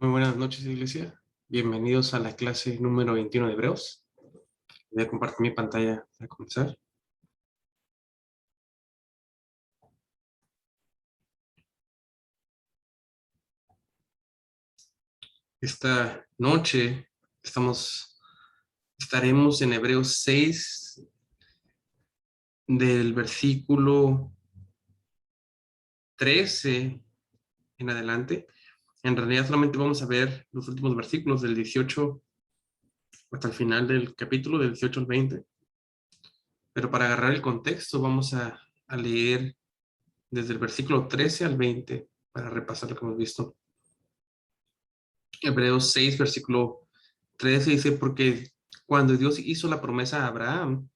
Muy buenas noches, Iglesia. Bienvenidos a la clase número 21 de Hebreos. Voy a compartir mi pantalla para comenzar. Esta noche estaremos en Hebreos 6, del versículo 13 en adelante. En realidad solamente vamos a ver los últimos versículos del 18 hasta el final del capítulo, del 18 al 20. Pero para agarrar el contexto vamos a leer desde el versículo 13 al 20 para repasar lo que hemos visto. Hebreos 6, versículo 13 dice, porque cuando Dios hizo la promesa a Abraham,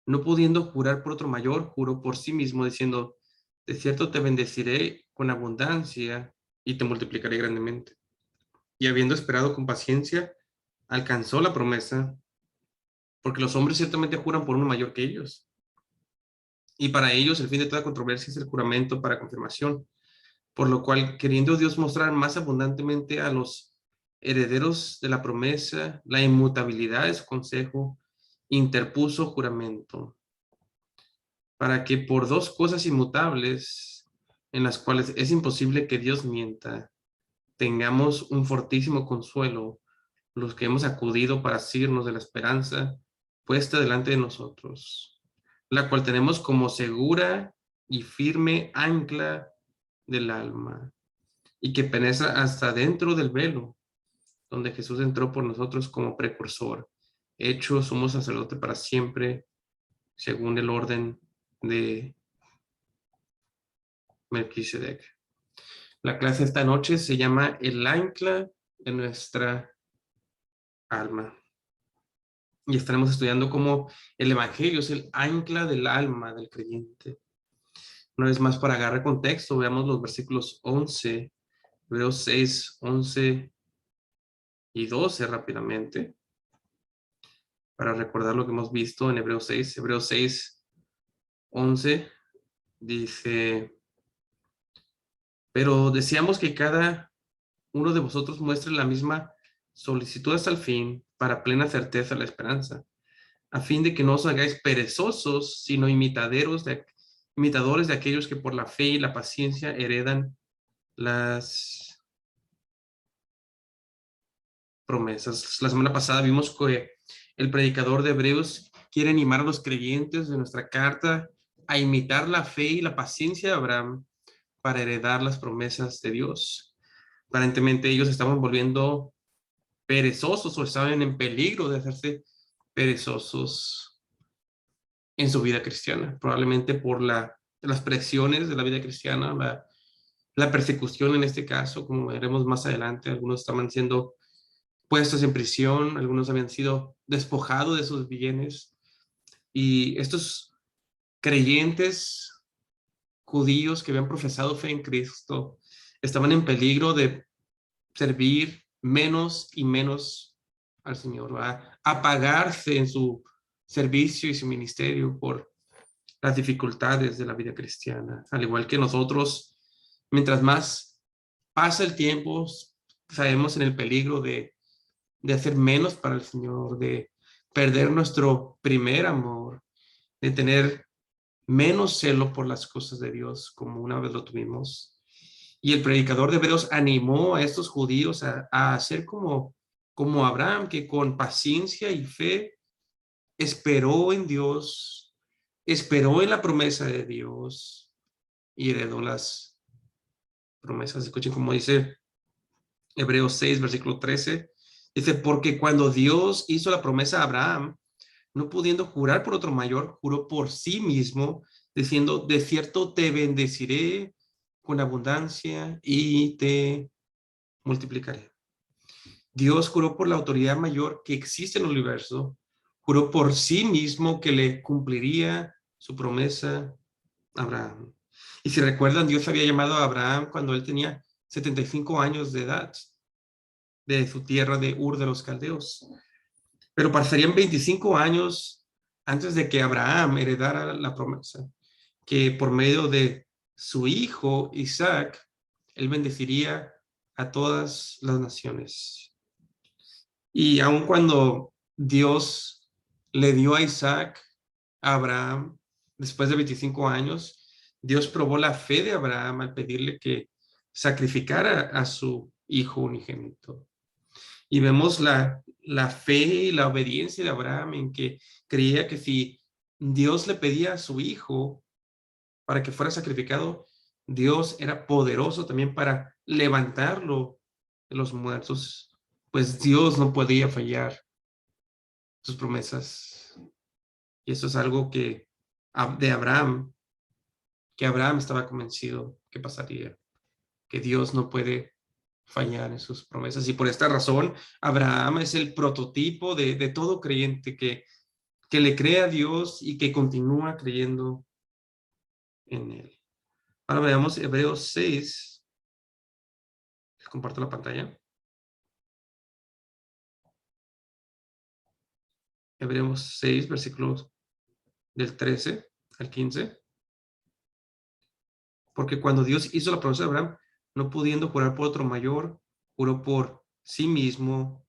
no pudiendo jurar por otro mayor, juró por sí mismo, diciendo, de cierto te bendeciré con abundancia y te multiplicaré grandemente. Y habiendo esperado con paciencia, alcanzó la promesa, porque los hombres ciertamente juran por uno mayor que ellos. Y para ellos el fin de toda controversia es el juramento para confirmación. Por lo cual, queriendo Dios mostrar más abundantemente a los herederos de la promesa la inmutabilidad de su consejo, interpuso juramento, para que por dos cosas inmutables, en las cuales es imposible que Dios mienta, tengamos un fortísimo consuelo los que hemos acudido para asirnos de la esperanza puesta delante de nosotros, la cual tenemos como segura y firme ancla del alma, y que penetra hasta dentro del velo, donde Jesús entró por nosotros como precursor, hecho sumo sacerdote para siempre, según el orden de Melquisedec. La clase esta noche se llama El ancla de nuestra alma. Y estaremos estudiando cómo el Evangelio es el ancla del alma del creyente. Una vez más, para agarrar contexto, veamos los versículos 11, Hebreos 6, 11 y 12 rápidamente, para recordar lo que hemos visto en Hebreos 6. Hebreos 6, 11 dice, pero deseamos que cada uno de vosotros muestre la misma solicitud hasta el fin, para plena certeza de la esperanza, a fin de que no os hagáis perezosos, sino imitadores de aquellos que por la fe y la paciencia heredan las promesas. La semana pasada vimos que el predicador de Hebreos quiere animar a los creyentes de nuestra carta a imitar la fe y la paciencia de Abraham para heredar las promesas de Dios. Aparentemente ellos estaban volviendo perezosos o estaban en peligro de hacerse perezosos en su vida cristiana, probablemente por las presiones de la vida cristiana, la persecución en este caso, como veremos más adelante. Algunos estaban siendo puestos en prisión, algunos habían sido despojados de sus bienes, y estos creyentes judíos que habían profesado fe en Cristo estaban en peligro de servir menos y menos al Señor, a apagarse en su servicio y su ministerio por las dificultades de la vida cristiana. Al igual que nosotros, mientras más pasa el tiempo, sabemos en el peligro de hacer menos para el Señor, de perder nuestro primer amor, de tener menos celo por las cosas de Dios como una vez lo tuvimos. Y el predicador de Hebreos animó a estos judíos a hacer como Abraham, que con paciencia y fe esperó en Dios, esperó en la promesa de Dios y heredó las promesas. Escuchen como dice Hebreos 6, versículo 13. Dice, porque cuando Dios hizo la promesa a Abraham, no pudiendo jurar por otro mayor, juró por sí mismo, diciendo, de cierto te bendeciré con abundancia y te multiplicaré. Dios juró por la autoridad mayor que existe en el universo, juró por sí mismo que le cumpliría su promesa a Abraham. Y si recuerdan, Dios había llamado a Abraham cuando él tenía 75 años de edad, de su tierra de Ur de los Caldeos. Pero pasarían 25 años antes de que Abraham heredara la promesa, que por medio de su hijo Isaac, él bendeciría a todas las naciones. Y aun cuando Dios le dio a Isaac, a Abraham, después de 25 años, Dios probó la fe de Abraham al pedirle que sacrificara a su hijo unigénito. Y vemos la fe y la obediencia de Abraham en que creía que si Dios le pedía a su hijo para que fuera sacrificado, Dios era poderoso también para levantarlo de los muertos, pues Dios no podía fallar sus promesas. Y eso es algo que de Abraham, que Abraham estaba convencido que pasaría, que Dios no puede fallar en sus promesas. Y por esta razón, Abraham es el prototipo de todo creyente que le cree a Dios y que continúa creyendo en él. Ahora veamos Hebreos 6. Les comparto la pantalla. Hebreos 6, versículos del 13 al 15. Porque cuando Dios hizo la promesa de Abraham, no pudiendo jurar por otro mayor, juró por sí mismo,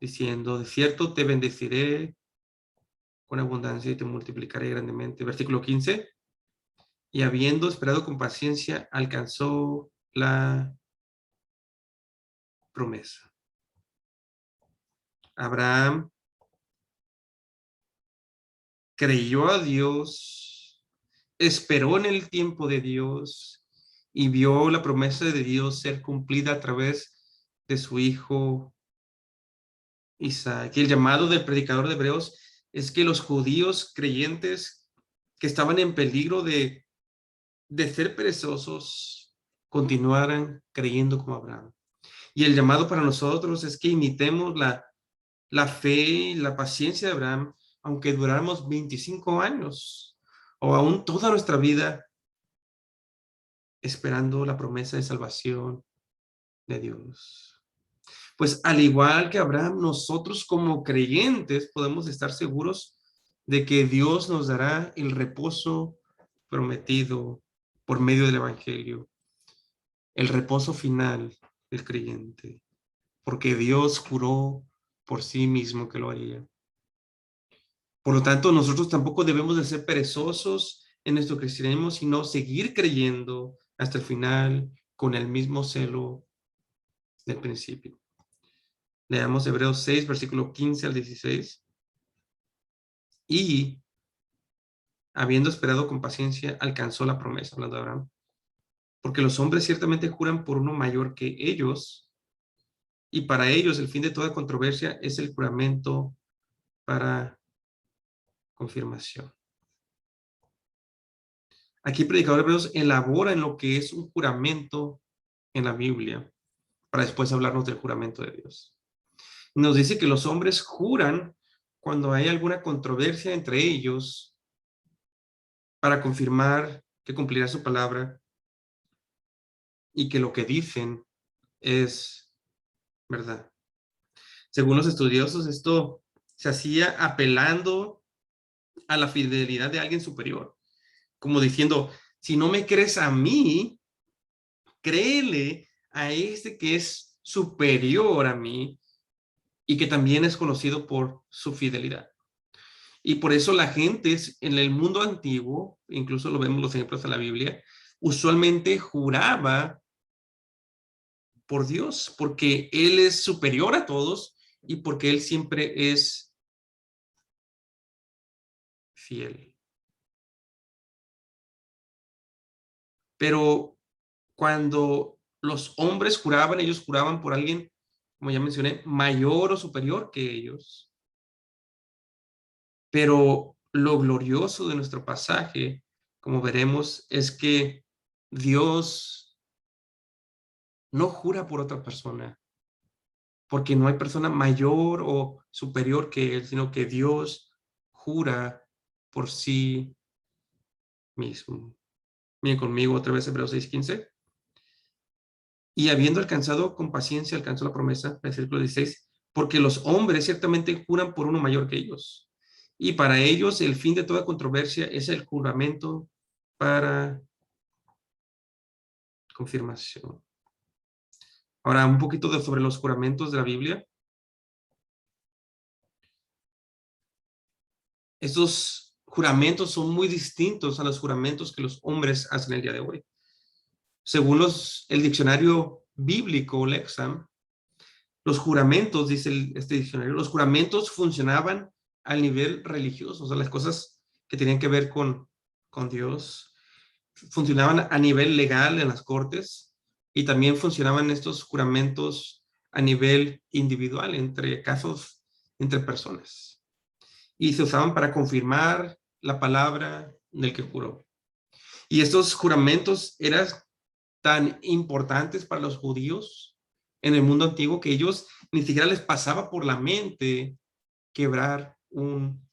diciendo, de cierto te bendeciré con abundancia y te multiplicaré grandemente. Versículo 15. Y habiendo esperado con paciencia, alcanzó la promesa. Abraham creyó a Dios, esperó en el tiempo de Dios y vio la promesa de Dios ser cumplida a través de su hijo Isaac. Y el llamado del predicador de Hebreos es que los judíos creyentes que estaban en peligro de ser perezosos continuaran creyendo como Abraham. Y el llamado para nosotros es que imitemos la fe y la paciencia de Abraham, aunque duráramos 25 años o aún toda nuestra vida esperando la promesa de salvación de Dios. Pues al igual que Abraham, nosotros como creyentes podemos estar seguros de que Dios nos dará el reposo prometido por medio del Evangelio, el reposo final del creyente, porque Dios juró por sí mismo que lo haría. Por lo tanto, nosotros tampoco debemos de ser perezosos en nuestro cristianismo, sino seguir creyendo hasta el final con el mismo celo del principio. Leamos Hebreos 6, versículo 15 al 16. Y, habiendo esperado con paciencia, alcanzó la promesa, hablando de Abraham. Porque los hombres ciertamente juran por uno mayor que ellos, y para ellos el fin de toda controversia es el juramento para confirmación. Aquí el predicador de Hebreos elabora en lo que es un juramento en la Biblia, para después hablarnos del juramento de Dios. Nos dice que los hombres juran cuando hay alguna controversia entre ellos para confirmar que cumplirá su palabra y que lo que dicen es verdad. Según los estudiosos, esto se hacía apelando a la fidelidad de alguien superior, como diciendo, si no me crees a mí, créele a este que es superior a mí y que también es conocido por su fidelidad. Y por eso la gente en el mundo antiguo, incluso lo vemos los ejemplos de la Biblia, usualmente juraba por Dios, porque Él es superior a todos y porque Él siempre es fiel. Pero cuando los hombres juraban, ellos juraban por alguien, como ya mencioné, mayor o superior que ellos. Pero lo glorioso de nuestro pasaje, como veremos, es que Dios no jura por otra persona, porque no hay persona mayor o superior que Él, sino que Dios jura por sí mismo. Miren conmigo otra vez Hebreos 6:15. Y habiendo alcanzado con paciencia, alcanzó la promesa, versículo 16, porque los hombres ciertamente juran por uno mayor que ellos. Y para ellos el fin de toda controversia es el juramento para confirmación. Ahora, un poquito sobre los juramentos de la Biblia. Estos juramentos son muy distintos a los juramentos que los hombres hacen el día de hoy. Según el diccionario bíblico, Lexham, los juramentos, dice este diccionario, los juramentos funcionaban al nivel religioso, o sea, las cosas que tenían que ver con Dios, funcionaban a nivel legal en las cortes y también funcionaban estos juramentos a nivel individual, entre casos, entre personas. Y se usaban para confirmar la palabra del que juró. Y estos juramentos eran tan importantes para los judíos en el mundo antiguo que ellos ni siquiera les pasaba por la mente quebrar un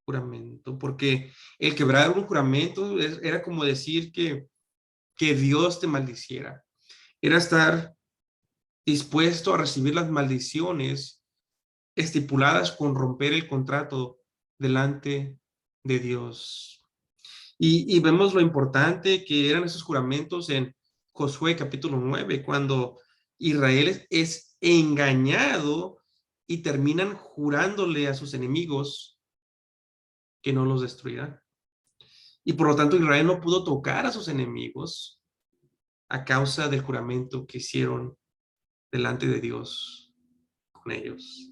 juramento, porque el quebrar un juramento era como decir que Dios te maldiciera, era estar dispuesto a recibir las maldiciones estipuladas con romper el contrato delante de Dios. Y vemos lo importante que eran esos juramentos en Josué capítulo 9, cuando Israel es engañado y terminan jurándole a sus enemigos que no los destruirán. Y por lo tanto Israel no pudo tocar a sus enemigos a causa del juramento que hicieron delante de Dios con ellos.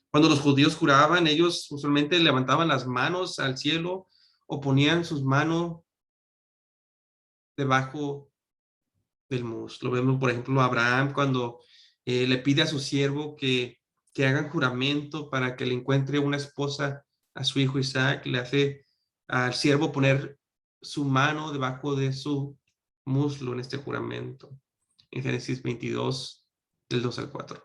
Cuando los judíos juraban, ellos usualmente levantaban las manos al cielo o ponían sus manos debajo del muslo. Vemos, por ejemplo, a Abraham cuando le pide a su siervo que hagan juramento para que le encuentre una esposa a su hijo Isaac, le hace al siervo poner su mano debajo de su muslo en este juramento, en Génesis 22, del 2 al 4.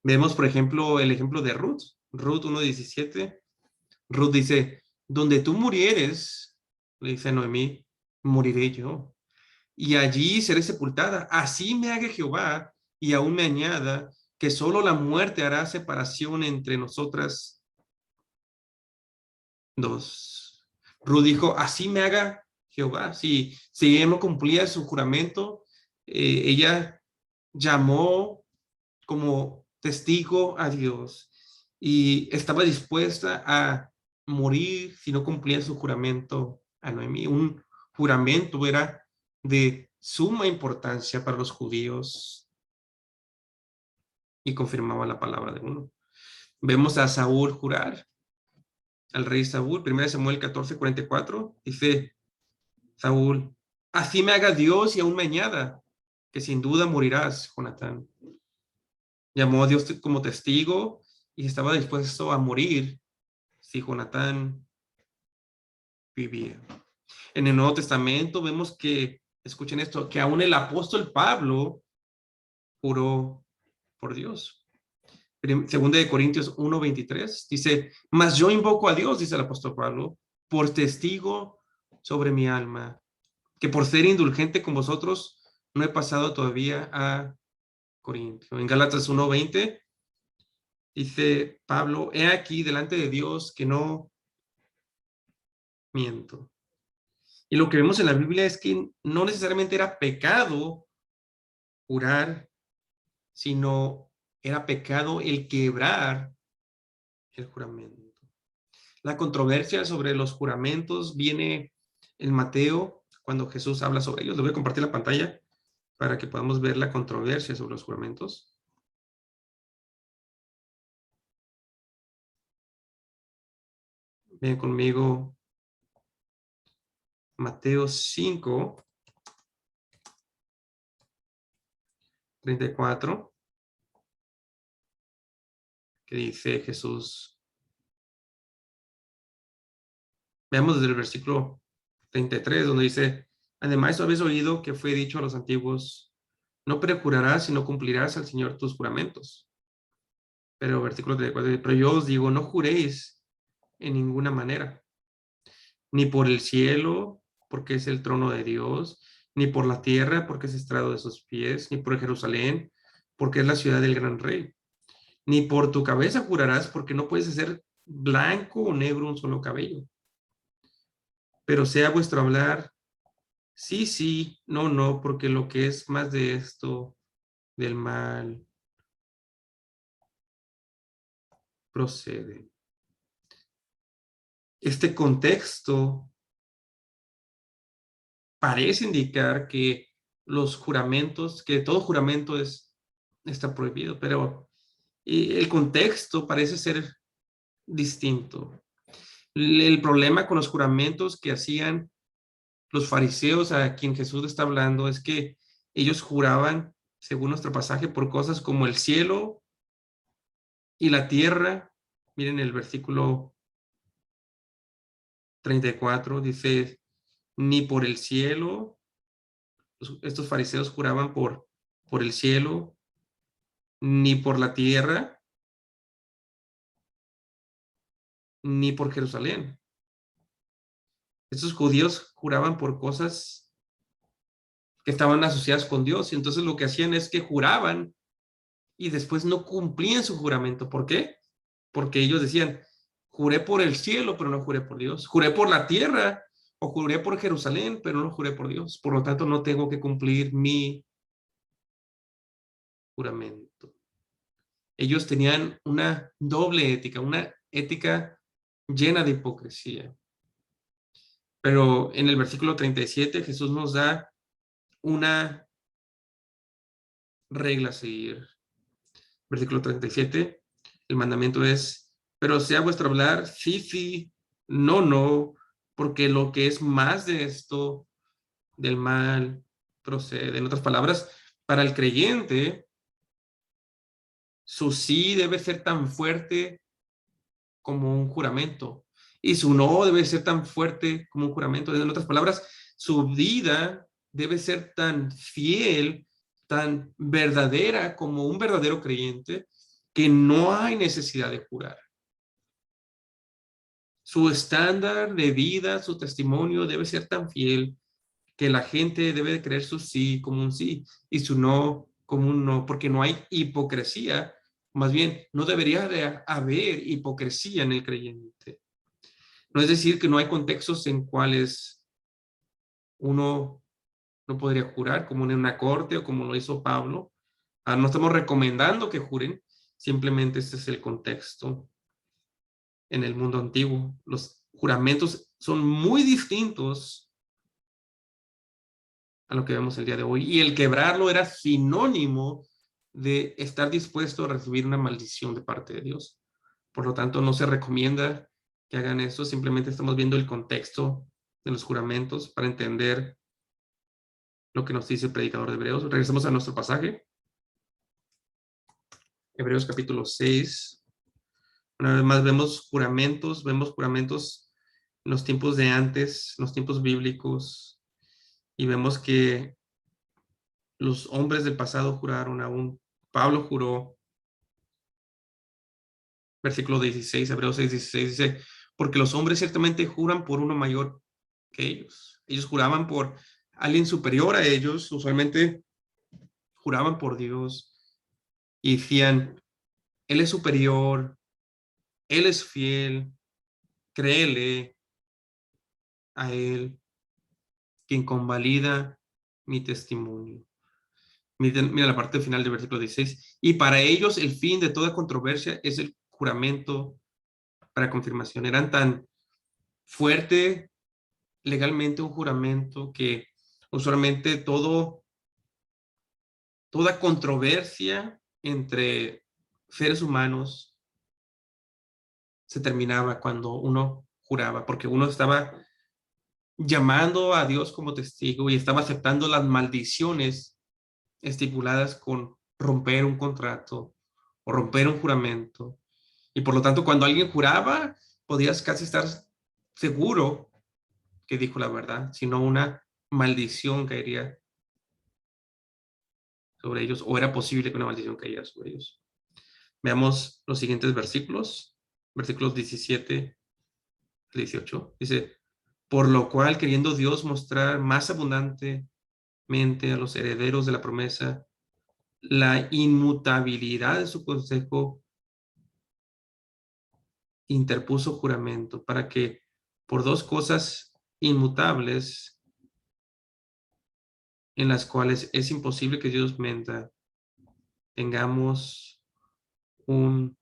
Vemos, por ejemplo, el ejemplo de Ruth, Ruth 1:17. Ruth dice, donde tú murieres, le dice a Noemí, moriré yo y allí seré sepultada. Así me haga Jehová y aún me añada que solo la muerte hará separación entre nosotras dos. Ruth dijo, así me haga Jehová. Si ella no cumplía su juramento, ella llamó como testigo a Dios y estaba dispuesta a morir si no cumplía su juramento a Noemí. Un juramento era de suma importancia para los judíos y confirmaba la palabra de uno. Vemos a Saúl jurar, al rey Saúl, 1 Samuel 14:44, dice Saúl, así me haga Dios y aún me añada, que sin duda morirás, Jonatán. Llamó a Dios como testigo y estaba dispuesto a morir si Jonatán vivía. En el Nuevo Testamento vemos que, escuchen esto, que aún el apóstol Pablo juró por Dios. Segunda de Corintios 1:23 dice, mas yo invoco a Dios, dice el apóstol Pablo, por testigo sobre mi alma, que por ser indulgente con vosotros no he pasado todavía a Corintio. En Gálatas 1:20 dice Pablo, he aquí delante de Dios que no miento. Y lo que vemos en la Biblia es que no necesariamente era pecado jurar, sino era pecado el quebrar el juramento. La controversia sobre los juramentos viene en Mateo, cuando Jesús habla sobre ellos. Le voy a compartir la pantalla para que podamos ver la controversia sobre los juramentos. Ven conmigo Mateo 5:34, que dice Jesús. Veamos desde el versículo 33, donde dice, además habéis oído que fue dicho a los antiguos, no perjurarás, sino cumplirás al Señor tus juramentos. Pero versículo 34, pero yo os digo, no juréis en ninguna manera, ni por el cielo, porque es el trono de Dios, ni por la tierra, porque es estrado de sus pies, ni por Jerusalén, porque es la ciudad del gran rey. Ni por tu cabeza jurarás, porque no puedes hacer blanco o negro un solo cabello. Pero sea vuestro hablar, sí, sí, no, no, porque lo que es más de esto, del mal procede. Este contexto parece indicar que los juramentos, que todo juramento está prohibido, pero el contexto parece ser distinto. El problema con los juramentos que hacían los fariseos a quien Jesús está hablando es que ellos juraban, según nuestro pasaje, por cosas como el cielo y la tierra. Miren el versículo 34, dice, ni por el cielo, estos fariseos juraban por el cielo, ni por la tierra, ni por Jerusalén. Estos judíos juraban por cosas que estaban asociadas con Dios, y entonces lo que hacían es que juraban y después no cumplían su juramento. ¿Por qué? Porque ellos decían, juré por el cielo, pero no juré por Dios. Juré por la tierra o juré por Jerusalén, pero no juré por Dios. Por lo tanto, no tengo que cumplir mi juramento. Ellos tenían una doble ética, una ética llena de hipocresía. Pero en el versículo 37 Jesús nos da una regla a seguir. Versículo 37, el mandamiento es, pero sea vuestro hablar, sí, sí, no, no, porque lo que es más de esto, del mal, procede. En otras palabras, para el creyente, su sí debe ser tan fuerte como un juramento, y su no debe ser tan fuerte como un juramento. En otras palabras, su vida debe ser tan fiel, tan verdadera como un verdadero creyente, que no hay necesidad de jurar. Su estándar de vida, su testimonio debe ser tan fiel que la gente debe de creer su sí como un sí y su no como un no, porque no hay hipocresía. Más bien, no debería de haber hipocresía en el creyente. No es decir que no hay contextos en cuales uno no podría jurar, como en una corte o como lo hizo Pablo. No estamos recomendando que juren, simplemente este es el contexto en el mundo antiguo. Los juramentos son muy distintos a lo que vemos el día de hoy, y el quebrarlo era sinónimo de estar dispuesto a recibir una maldición de parte de Dios. Por lo tanto, no se recomienda que hagan eso, simplemente estamos viendo el contexto de los juramentos para entender lo que nos dice el predicador de Hebreos. Regresamos a nuestro pasaje. Hebreos capítulo 6. Una vez más vemos juramentos en los tiempos de antes, en los tiempos bíblicos, y vemos que los hombres del pasado juraron aún. Pablo juró, versículo 16, Hebreos 6, 16, dice, porque los hombres ciertamente juran por uno mayor que ellos. Ellos juraban por alguien superior a ellos, usualmente juraban por Dios y decían, Él es superior, Él es fiel, créele a Él, quien convalida mi testimonio. Mira la parte final del versículo 16. Y para ellos el fin de toda controversia es el juramento para confirmación. Eran tan fuerte legalmente un juramento que usualmente toda controversia entre seres humanos se terminaba cuando uno juraba, porque uno estaba llamando a Dios como testigo y estaba aceptando las maldiciones estipuladas con romper un contrato o romper un juramento. Y por lo tanto, cuando alguien juraba, podías casi estar seguro que dijo la verdad, sino una maldición caería sobre ellos, o era posible que una maldición cayera sobre ellos. Veamos los siguientes versículos 17 al 18. Dice, por lo cual, queriendo Dios mostrar más abundantemente a los herederos de la promesa la inmutabilidad de su consejo, interpuso juramento para que por dos cosas inmutables en las cuales es imposible que Dios mienta, tengamos un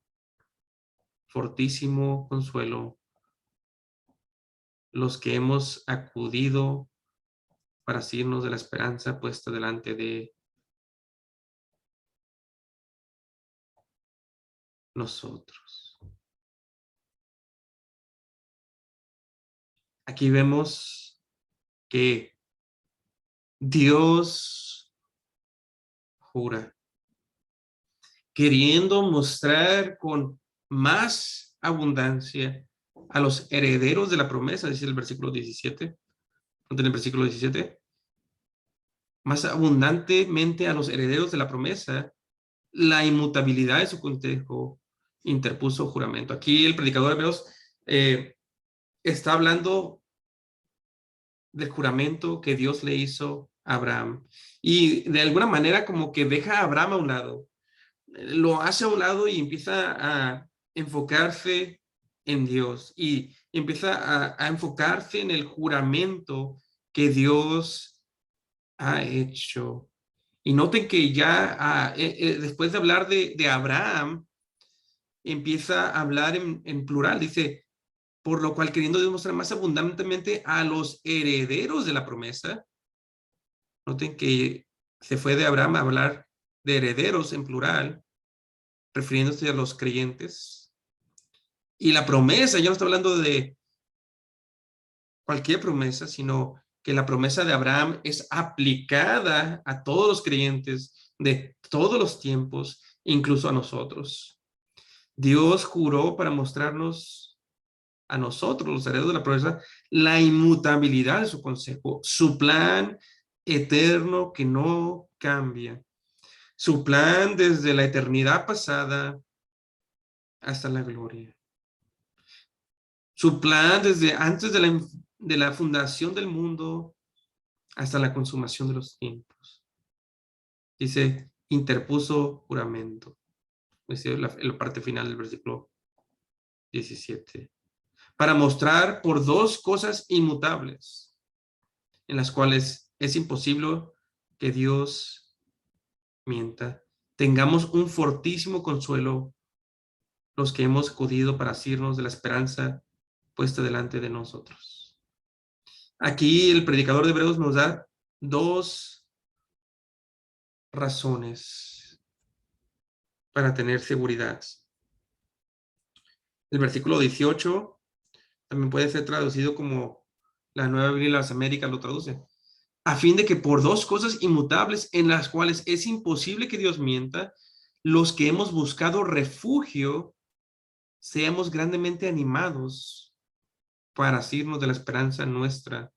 fortísimo consuelo los que hemos acudido para asirnos de la esperanza puesta delante de nosotros. Aquí vemos que Dios jura, queriendo mostrar con más abundancia a los herederos de la promesa, dice el versículo 17, en el versículo 17, más abundantemente a los herederos de la promesa, la inmutabilidad de su consejo interpuso juramento. Aquí el predicador de Hebreos está hablando del juramento que Dios le hizo a Abraham. Y de alguna manera como que deja a Abraham a un lado, lo hace a un lado y empieza a enfocarse en Dios y empieza a enfocarse en el juramento que Dios ha hecho. Y noten que ya después de hablar de Abraham, empieza a hablar en plural. Dice, por lo cual queriendo demostrar más abundantemente a los herederos de la promesa. Noten que se fue de Abraham a hablar de herederos en plural, refiriéndose a los creyentes. Y la promesa, ya no está hablando de cualquier promesa, sino que la promesa de Abraham es aplicada a todos los creyentes de todos los tiempos, incluso a nosotros. Dios juró para mostrarnos a nosotros, los herederos de la promesa, la inmutabilidad de su consejo, su plan eterno que no cambia, su plan desde la eternidad pasada hasta la gloria, su plan desde antes de la fundación del mundo hasta la consumación de los tiempos. Dice, interpuso juramento. Dice la parte final del versículo 17. Para mostrar por dos cosas inmutables, en las cuales es imposible que Dios mienta. Tengamos un fortísimo consuelo los que hemos acudido para asirnos de la esperanza puesta delante de nosotros. Aquí el predicador de Hebreos nos da dos razones para tener seguridad. El versículo 18 también puede ser traducido como la Nueva Biblia de las Américas lo traduce. A fin de que por dos cosas inmutables en las cuales es imposible que Dios mienta, los que hemos buscado refugio seamos grandemente animados para asirnos de la esperanza nuestra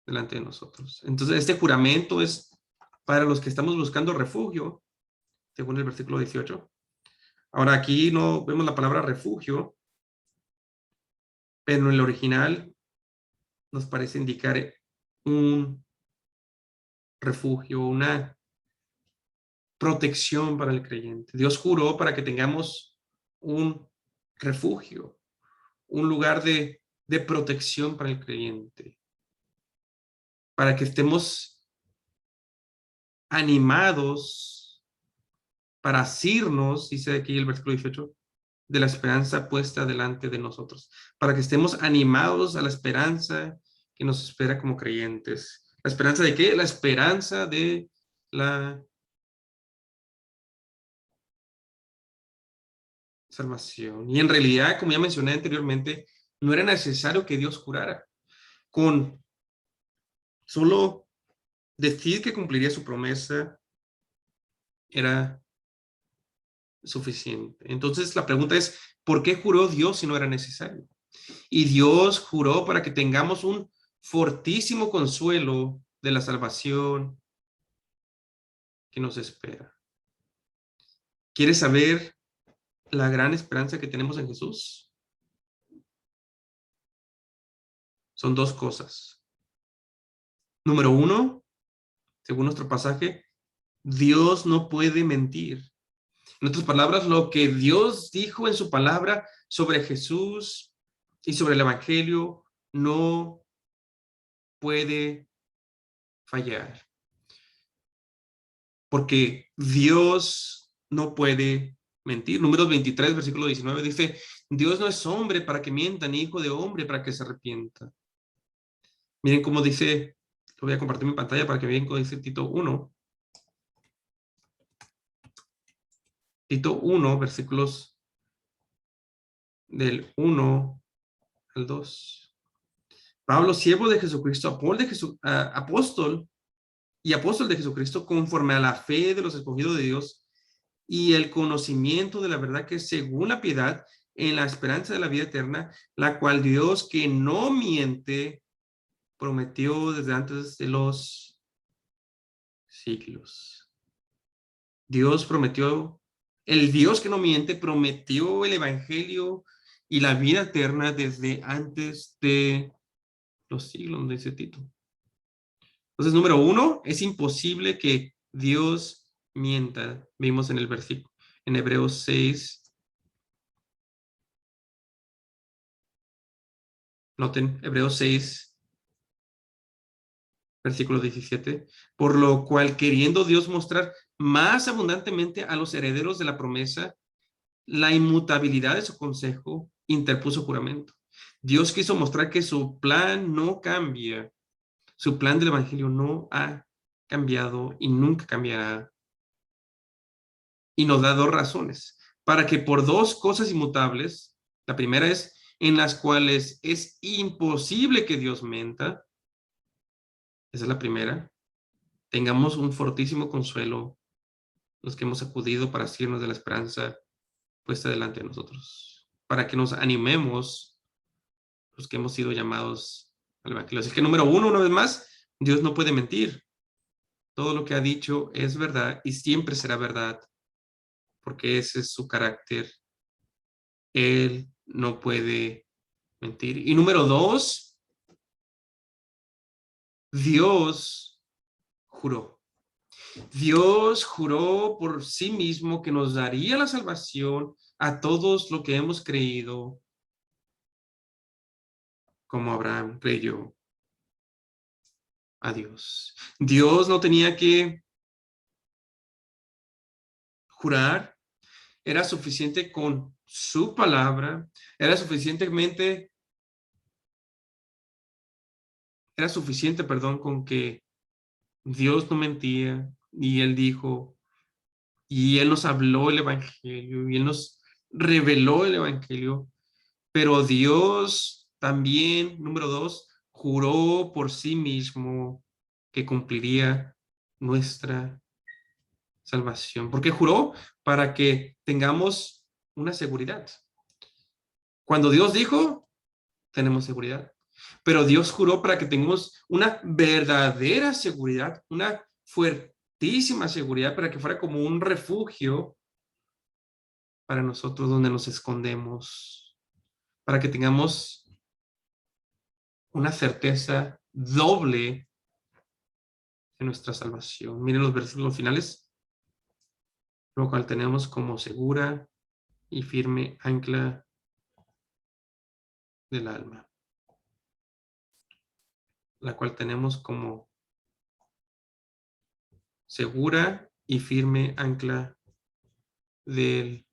delante de nosotros. Entonces, este juramento es para los que estamos buscando refugio, según el versículo 18. Ahora, aquí no vemos la palabra refugio, pero en el original nos parece indicar un refugio, una protección para el creyente. Dios juró para que tengamos un refugio, un lugar de protección para el creyente, para que estemos animados para asirnos, dice aquí el versículo 18, de la esperanza puesta delante de nosotros, para que estemos animados a la esperanza que nos espera como creyentes. ¿La esperanza de qué? La esperanza de la salvación. Y en realidad, como ya mencioné anteriormente, no era necesario que Dios jurara. Con solo decir que cumpliría su promesa era suficiente. Entonces la pregunta es, ¿por qué juró Dios si no era necesario? Y Dios juró para que tengamos un fortísimo consuelo de la salvación que nos espera. ¿Quieres saber la gran esperanza que tenemos en Jesús? Son dos cosas. Número uno, según nuestro pasaje, Dios no puede mentir. En otras palabras, lo que Dios dijo en su palabra sobre Jesús y sobre el Evangelio no puede fallar. Porque Dios no puede mentir. Números 23, versículo 19 dice, Dios no es hombre para que mienta, ni hijo de hombre para que se arrepienta. Miren cómo dice, lo voy a compartir mi pantalla para que vean cómo dice Tito 1. Tito 1, versículos del 1 al 2. Pablo, siervo de Jesucristo, apóstol y apóstol de Jesucristo, conforme a la fe de los escogidos de Dios y el conocimiento de la verdad que es según la piedad, en la esperanza de la vida eterna, la cual Dios, que no miente, prometió desde antes de los siglos. Dios prometió, el Dios que no miente, prometió el evangelio y la vida eterna desde antes de los siglos, dice Tito. Entonces, número uno, es imposible que Dios mienta. Vimos en el versículo, en Hebreos 6. Noten, Hebreos 6, versículo 17. Por lo cual, queriendo Dios mostrar más abundantemente a los herederos de la promesa la inmutabilidad de su consejo, interpuso juramento. Dios quiso mostrar que su plan no cambia. Su plan del evangelio no ha cambiado y nunca cambiará. Y nos da dos razones. Para que por dos cosas inmutables, la primera es en las cuales es imposible que Dios mienta. Esa es la primera. Tengamos un fortísimo consuelo los que hemos acudido para asirnos de la esperanza puesta delante de nosotros. Para que nos animemos los que hemos sido llamados al evangelio. Así que número uno, una vez más, Dios no puede mentir. Todo lo que ha dicho es verdad y siempre será verdad, porque ese es su carácter. Él no puede mentir. Y número dos, Dios juró. Dios juró por sí mismo que nos daría la salvación a todos los que hemos creído, como Abraham creyó a Dios. Dios no tenía que jurar, era suficiente con su palabra, era suficiente, perdón, con que Dios no mentía y Él dijo, y Él nos habló el Evangelio y Él nos reveló el Evangelio, pero Dios también, número dos, juró por sí mismo que cumpliría nuestra salvación. ¿Por qué juró? Para que tengamos una seguridad. Cuando Dios dijo, tenemos seguridad. Pero Dios juró para que tengamos una verdadera seguridad, una fuertísima seguridad, para que fuera como un refugio para nosotros donde nos escondemos, para que tengamos una certeza doble de nuestra salvación. Miren los versículos finales, lo cual tenemos como segura y firme ancla del alma, la cual tenemos como segura y firme ancla del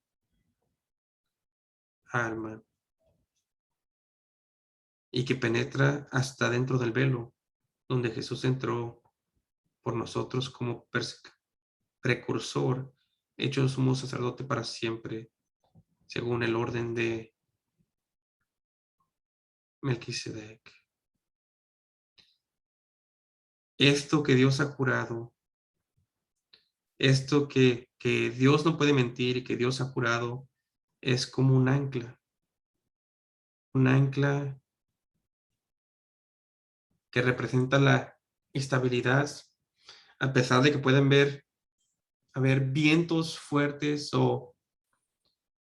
alma y que penetra hasta dentro del velo, donde Jesús entró por nosotros como precursor, hecho sumo sacerdote para siempre, según el orden de Melquisedec. Esto que Dios ha jurado, esto que Dios no puede mentir y que Dios ha jurado, es como un ancla que representa la estabilidad, a pesar de que pueden haber vientos fuertes o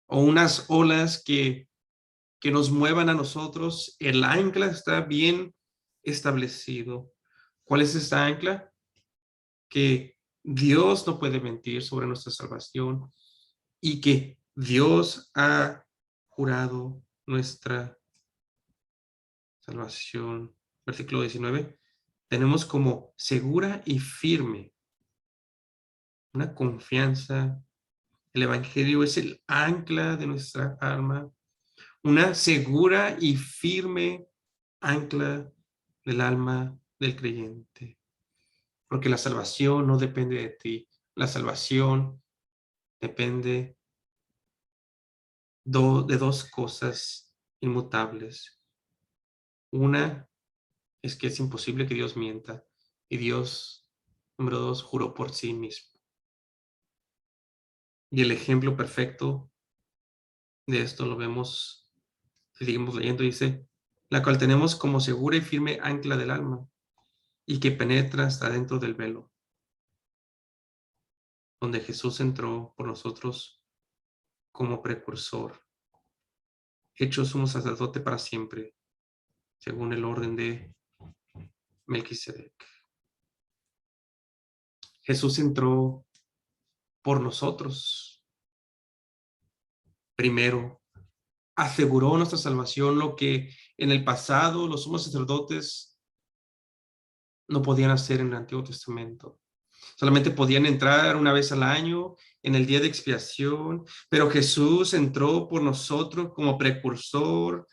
unas olas que nos muevan a nosotros, el ancla está bien establecido. ¿Cuál es esta ancla? Que Dios no puede mentir sobre nuestra salvación y que Dios ha jurado nuestra salvación. Versículo 19. Tenemos como segura y firme una confianza El Evangelio es el ancla de nuestra alma, una segura y firme ancla del alma del creyente. Porque la salvación no depende de ti. La salvación depende de dos cosas inmutables. Una es que es imposible que Dios mienta. Y Dios, número dos, juró por sí mismo. Y el ejemplo perfecto de esto lo vemos, seguimos leyendo, dice, la cual tenemos como segura y firme ancla del alma y que penetra hasta dentro del velo, donde Jesús entró por nosotros como precursor, hecho sumo sacerdote para siempre, según el orden de Melquisedec. Jesús entró por nosotros. Primero, aseguró nuestra salvación, lo que en el pasado los sumos sacerdotes no podían hacer en el Antiguo Testamento. Solamente podían entrar una vez al año en el día de expiación, pero Jesús entró por nosotros como precursor,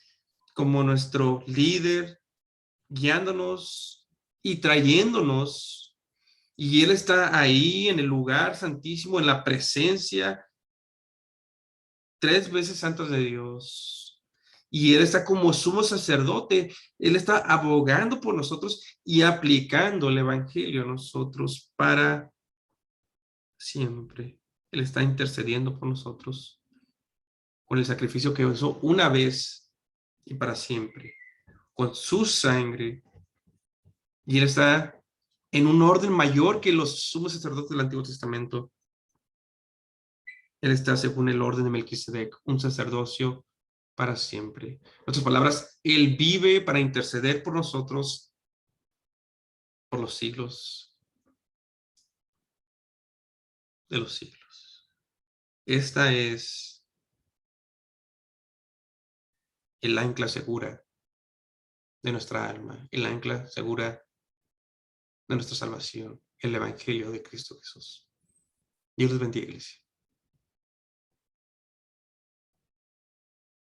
como nuestro líder, guiándonos y trayéndonos. Y Él está ahí en el lugar santísimo, en la presencia tres veces santas de Dios. Y Él está como sumo sacerdote. Él está abogando por nosotros y aplicando el Evangelio a nosotros para siempre. Él está intercediendo por nosotros con el sacrificio que hizo una vez y para siempre, con su sangre. Y Él está en un orden mayor que los sumos sacerdotes del Antiguo Testamento. Él está según el orden de Melquisedec, un sacerdocio para siempre. En otras palabras, Él vive para interceder por nosotros por los siglos de los siglos. Esta es el ancla segura de nuestra alma, el ancla segura de nuestra salvación, el Evangelio de Cristo Jesús. Dios les bendiga, iglesia.